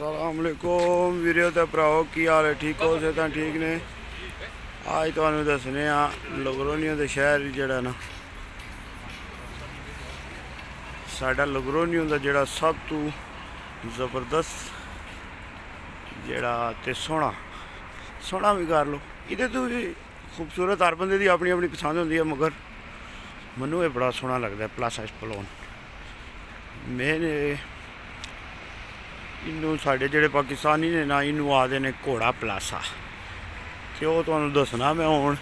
अस्सलामुअलैकुम वीडियो ते भराओ की हाल है, ठीक हो? सेहतां ठीक ने? अज तुहानूं दस्सने लुगरोनियो दे शहर जिहड़ा ना साडा लुगरोनियो दा जिहड़ा सब तो जबरदस्त जिहड़ा ते सोहना भी कर लो, इहदे तो भी खूबसूरत हर बंदे दी अपनी अपनी पसंद होंदी है, मगर मैनू ये बड़ा सोहना लगता है प्लासा पलोन। मैंने इनू साढ़े जेह्ड़े पाकिस्तानी ने ना इनू आखदे ने घोड़ा प्लासा, ते ओह् तुहानूं दस्सना मैं हुण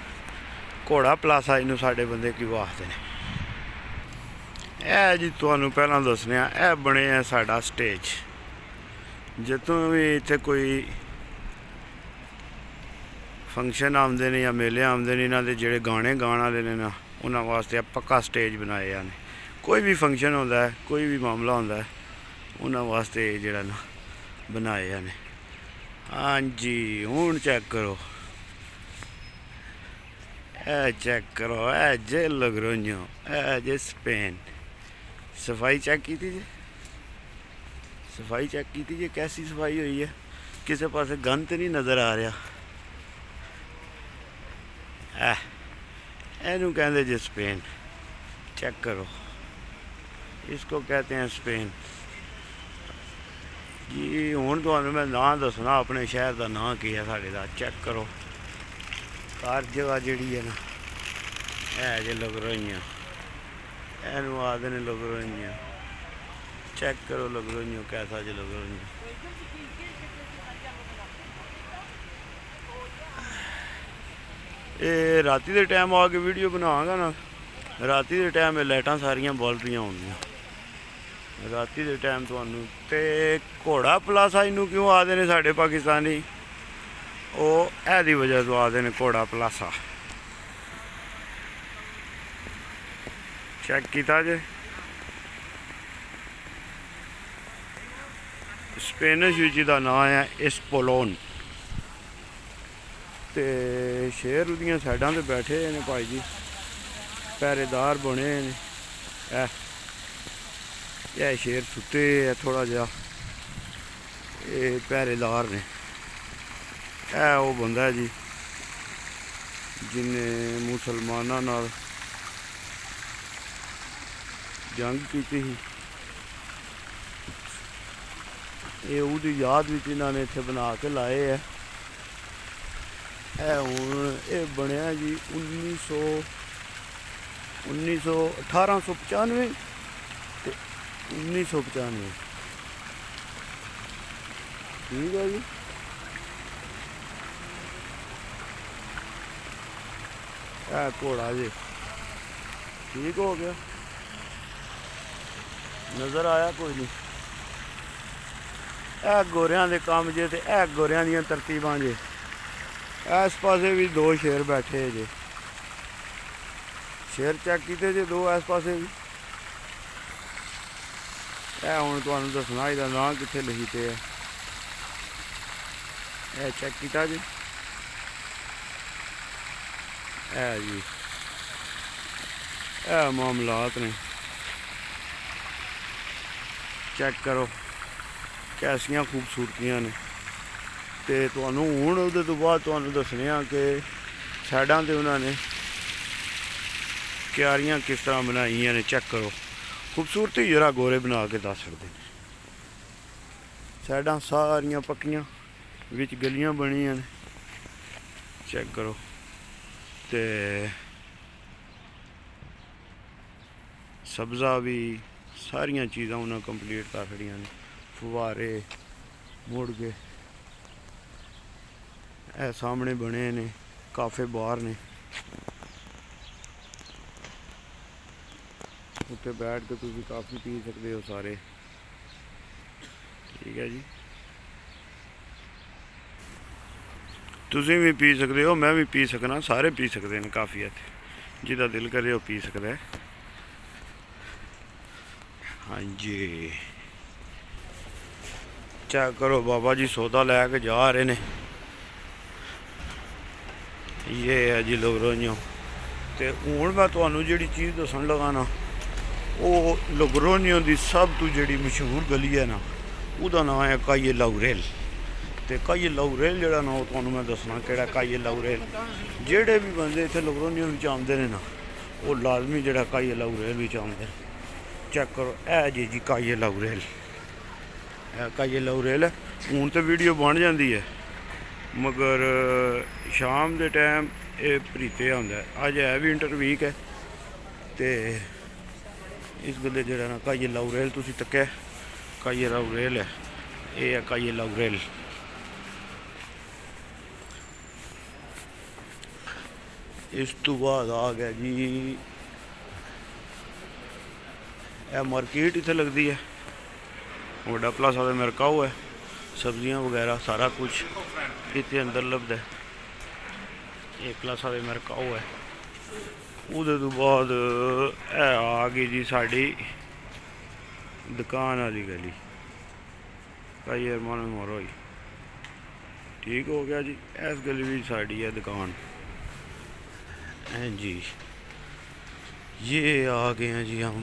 घोड़ा प्लासा इनू साढ़े बंदे क्यों आखदे ने। ए जी तुहानूं पहलां दस्सने ए बने है साडा स्टेज, जित्थों भी इत्थे कोई फंक्शन आउंदे ने या मेले आउंदे ने, इन्हां दे जेह्ड़े गाने गाने वाले ने ना उन्हां वास्ते पक्का स्टेज बनाए ने। कोई भी फंक्शन होंदा है, कोई भी मामला होंदा है, उन्हां वास्ते जेह्ड़ा ना बनाए ने। हाँ जी हूँ चेक करो, ए चेक करो, ए जे लुगरोनियो, ए जे स्पेन। सफाई चेक की जी, सफाई चेक की जी, कैसी सफाई हुई है, किसी पासे गंद तो नहीं नज़र आ रहा। एनू कहते जी स्पेन, चेक करो, इसको कहते हैं स्पेन जी। हूँ तो मैं नाम दसना अपने शहर का नाम की है साढ़े का, चेक करो। हर जगह जी है ना है जे लुगरोनियो, एनू आखदे ने लुगरोनियो। चेक करो लुगरोनियो कैसा जे लुगरोनियो। ये राती के टाइम आके वीडियो बनावांगा ना, राती के टाइम लाइटां सारियां बल्ब दियां होंदियां राती के टाइम तुहानूं। ते घोड़ा प्लासा इनू क्यों आखदे ने साढ़े पाकिस्तानी, ओह् एह्दी वजह तो आखदे ने घोड़ा प्लासा। चेक कीता जे, स्पेनिश विच दा नाम है एस्पोलोन। ते शेर उहदियां साइडां ते बैठे ने भाई जी, पहरेदार बने ने। यह शेर सुते है थोड़ा जा, ये पहरेदार ने। वो बंदा है जी जिन्हें मुसलमाना नाल जंग की थी, ये उहदी याद विच इन्होंने इत्थे बना के लाए है। हुण ये बनया जी 1895 ते 1995, ठीक है जी। घोड़ा जी ठीक हो गया, नज़र आया कोई नहीं। गोरियां दे काम जे, ते गोरियां दियां तरतीबां जे। इस पासे भी दो शेर बैठे जे, शेर चेक कीते जे दो इस पासे भी। हुण तुहानूं दस्सना इहदा नाम कित्थे लिखी पे है, चेक कीता जी। जी मामलात ने, चेक करो कैसियां खूबसूरतियां ने। ते तुहानूं हुण उहदे तो बाद तुहानूं दस्सने कि साइडां ते उन्होंने क्यारियां किस तरह बनाइयां ने। चेक करो खूबसूरती जरा गोरे बना के दस सकते हैं। साइडां सारियां पक्कियां, विच गलियां बनियां ने, चेक करो। ते सब्ज़ा भी सारियां चीज़ां उन्हें कंप्लीट कर छड़ियां ने। फुवारे मुड़ के सामने बने ने, काफे बार ने, उत्ते बैठ के तुम काफ़ी पी सकते हो सारे, ठीक है जी। तुसीं भी पी सकते हो, मैं भी पी सकना, सारे पी सकते हैं काफ़ी है, जिदा दिल करे वो पी सकता है। हाँ जी चेक करो, बाबा जी सौदा लैके जा रहे ने। ये है जी लुगरोनियो। तो हूँ मैं तुहानूं जिहड़ी चीज़ दस्सन लगा ना, वो लुगरोनियो की सब तो जिहड़ी मशहूर गली है ना, ਉਹਦਾ ਨਾਂ ਹੈ ਕਾਈਏ ਲਾਊਰੇਲ। ਤੇ ਕਾਈਏ ਲਾਊਰੇਲ ਜਿਹੜਾ ਨਾ ਉਹ ਤੁਹਾਨੂੰ ਮੈਂ ਦੱਸਣਾ ਕਿਹੜਾ ਕਾਈਏ ਲਾਊਰੇਲ। ਜਿਹੜੇ ਵੀ ਬੰਦੇ ਇੱਥੇ ਲੋਗਰੋਨੀਓ ਵਿੱਚ ਆਉਂਦੇ ਨੇ ਨਾ ਉਹ ਲਾਜ਼ਮੀ ਜਿਹੜਾ ਕਾਈਏ ਲਾਊਰੇਲ ਵਿੱਚ ਆਉਂਦੇ। ਚੈੱਕ ਕਰੋ ਇਹ ਜੀ ਕਾਈਏ ਲਾਊਰੇਲ, ਇਹ ਕਾਈਏ ਲਾਊਰੇਲ ਹੈ। ਹੁਣ ਤਾਂ ਵੀਡੀਓ ਬਣ ਜਾਂਦੀ ਹੈ ਮਗਰ ਸ਼ਾਮ ਦੇ ਟਾਈਮ ਇਹ ਭਰੀਤੇ ਆਉਂਦਾ। ਅੱਜ ਹੈ ਵਿੰਟਰ ਵੀਕ ਹੈ ਤੇ ਇਸ ਗੱਲੇ ਜਿਹੜਾ ਨਾ ਕਾਈਏ ਲਾਊਰੇਲ ਤੁਸੀਂ ਤੱਕਿਆ ਕਾਈਏ ਲਾਊਰੇਲ ਹੈ। ਇਹ ਹੈ ਕਾਈਏ ਲਾਊਰੇਲ। ਇਸ ਤੋਂ ਬਾਅਦ ਆ ਗਿਆ ਜੀ ਇਹ ਮਾਰਕੀਟ ਇੱਥੇ ਲੱਗਦੀ ਹੈ। ਵੱਡਾ ਪਲਾਜ਼ਾ ਦਾ ਮਰਕਾਊ ਹੈ, ਸਬਜ਼ੀਆਂ ਵਗੈਰਾ ਸਾਰਾ ਕੁਛ ਇੱਥੇ ਅੰਦਰ ਲੱਭਦਾ। ਇਹ ਪਲਾਜ਼ਾ ਦਾ ਮਰਕਾਊ ਹੈ। ਉਹਦੇ ਤੋਂ ਬਾਅਦ ਇਹ ਆ ਗਈ ਜੀ ਸਾਡੀ ਦੁਕਾਨ ਵਾਲੀ ਗਲੀ ਕਾਈਏ ਅਰਮਾਨ ਮੋਰੋਈ। ਠੀਕ ਹੋ ਗਿਆ ਜੀ। ਇਸ ਗਲੀ ਵਿੱਚ ਸਾਡੀ ਹੈ ਦੁਕਾन। जी ये आ गए हैं जी हम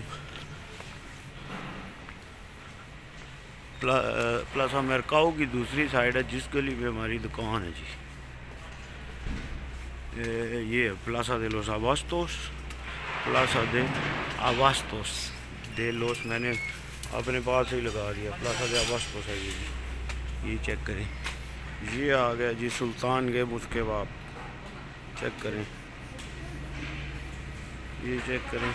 प्लाजा मरकाओ की दूसरी साइड है जिस गली में हमारी दुकान है जी। ये plaza de los Abastos, plaza de Abastos de los मैंने अपने पास ही लगा दिया। प्लाजा de Abastos है जी। ये चेक करें। ये आ गया जी सुल्तान के मुस्के बाप। चेक करें, ये चेक करें।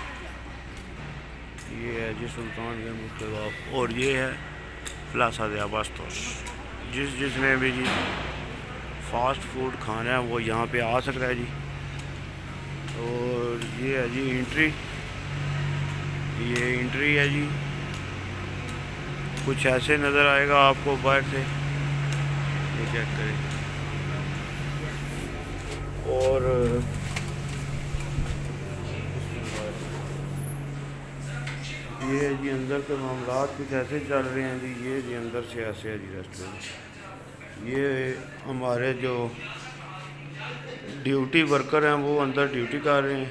ये है जी सुल्तान के मुस्के बाप और ये है प्लाजा de Abastos। जिसने भी जी फास्ट फूड खाना है वो यहाँ पे आ सकता है जी। और ये है जी एंट्री, ये एंट्री है जी। कुछ ऐसे नज़र आएगा आपको बाहर से। ये चेक करें। और ये जी अंदर के मामलात कुछ ऐसे चल रहे हैं जी। ये जी अंदर से ऐसे है जी रेस्टोरेंट। ये हमारे जो ड्यूटी वर्कर हैं वो अंदर ड्यूटी कर रहे हैं।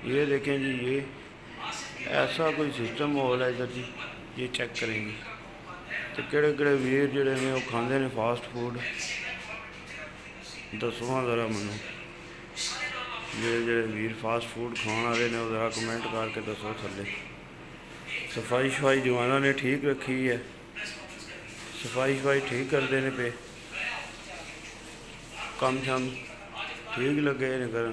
ये देखें जी, ये ऐसा कोई सिस्टम माहौल है इधर जी। ये चेक करेंगे तो केड़े केड़े वीर जेड़े ने वो खाते हैं फास्ट फूड। दसो ज़रा मैनू जेड़े वीर फास्ट फूड खाने वाले ने ज़रा कमेंट करके दसो थल्ले। सफाई शफाई जवाना ने ठीक रखी है, सफाई शफाई ठीक करते हैं पे, कम शम ठीक लगे ने कर।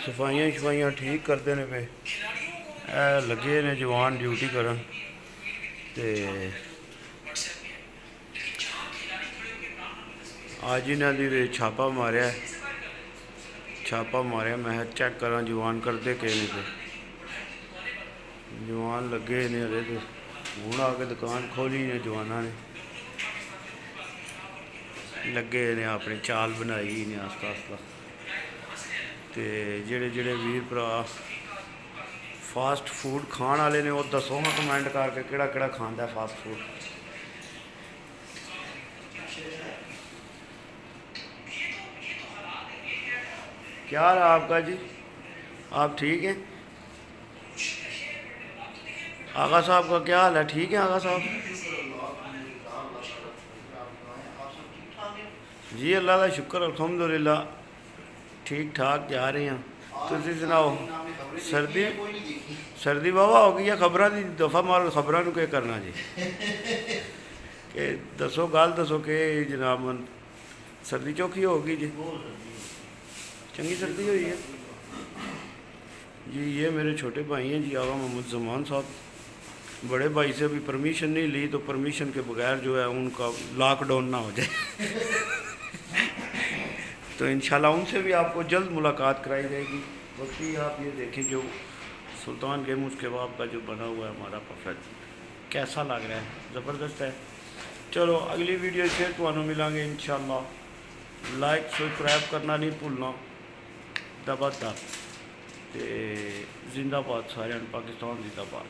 सफाइयाँ शफाइयाँ ठीक करते हैं पे, लगे ने जवान ड्यूटी करन। ते आज इन्हों की छापा मारिया, मैं चेक करा जवान करते कि नहीं पे। जवान लगे ने हले तो हूँ आके दुकान खोली ने जवाना ने लगे ने अपनी चाल बनाई ने आस्ता आस्ता। तो जेड़े जेड़े वीर भरा फास्ट फूड खाने वाले ने वो दसो मैं कमेंट करके केड़ा केड़ा खांदा फास्ट फूड। क्या हाल है आपका जी? आप ठीक हैं? आगा साहब का क्या हाल है? ठीक है आगा साहब जी। अल्लाह का शुक्र अल्हम्दुलिल्लाह ठीक ठाक जा रहे हैं। तुसीं सुनाओ सर्दी वाहवा हो गई है? खबरां दी दफ़ा मारो, खबरां नूं क्या करना जी कि दसो गल दसो कि जनाब सर्दी चौखी हो गई जी? चंगी सर्दी हुई है जी। ये मेरे छोटे भाई हैं जी आगा मोहम्मद जमान साहब। बड़े भाई से अभी परमिशन नहीं ली तो परमिशन के बगैर जो है उनका लॉकडाउन ना हो जाए तो इंशाल्लाह उनसे भी आपको जल्द मुलाकात कराई जाएगी। बाकी आप ये देखें जो सुल्तान के मुस्के बाप का जो बना हुआ है हमारा परफेक्ट, कैसा लग रहा है? ज़बरदस्त है। चलो अगली वीडियो फिर तुहानू मिलांगे इंशाल्लाह। लाइक सब्सक्राइब करना नहीं भूलना। दबा दब ते जिंदाबाद सारे पाकिस्तान जिंदाबाद।